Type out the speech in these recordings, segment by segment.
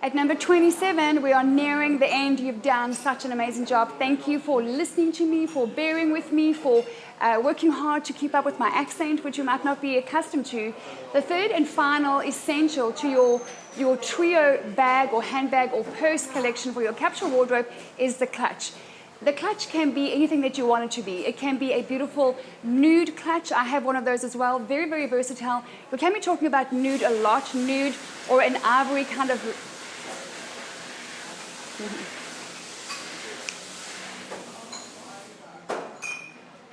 At number 27, we are nearing the end. You've done such an amazing job. Thank you for listening to me, for bearing with me, for working hard to keep up with my accent, which you might not be accustomed to. The third and final essential to your trio bag or handbag or purse collection for your capsule wardrobe is the clutch. The clutch can be anything that you want it to be. It can be a beautiful nude clutch. I have one of those as well. Very, very versatile. We can be talking about nude a lot, nude or an ivory kind of.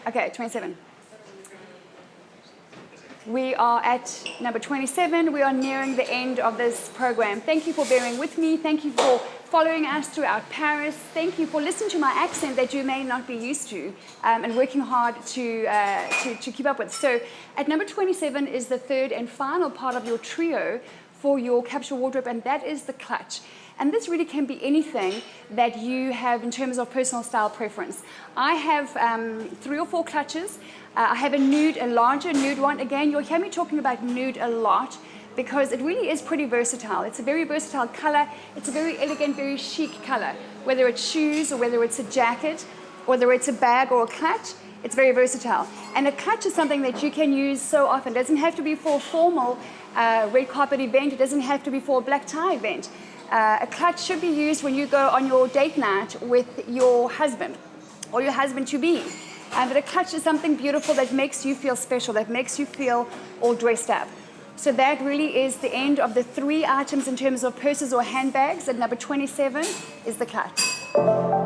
Okay, 27. We are at number 27. We are nearing the end of this program. Thank you for bearing with me. Thank you for following us throughout Paris. Thank you for listening to my accent that you may not be used to and working hard to keep up with. So at number 27 is the third and final part of your trio for your capsule wardrobe, and that is the clutch. And this really can be anything that you have in terms of personal style preference. I have 3 or 4 clutches. I have a larger nude one. Again, you'll hear me talking about nude a lot because it really is pretty versatile. It's a very versatile color. It's a very elegant, very chic color. Whether it's shoes or whether it's a jacket, whether it's a bag or a clutch, it's very versatile. And a clutch is something that you can use so often. It doesn't have to be for a formal red carpet event. It doesn't have to be for a black tie event. A clutch should be used when you go on your date night with your husband or your husband-to-be. But a clutch is something beautiful that makes you feel special, that makes you feel all dressed up. So that really is the end of the 3 items in terms of purses or handbags. At number 27 is the clutch.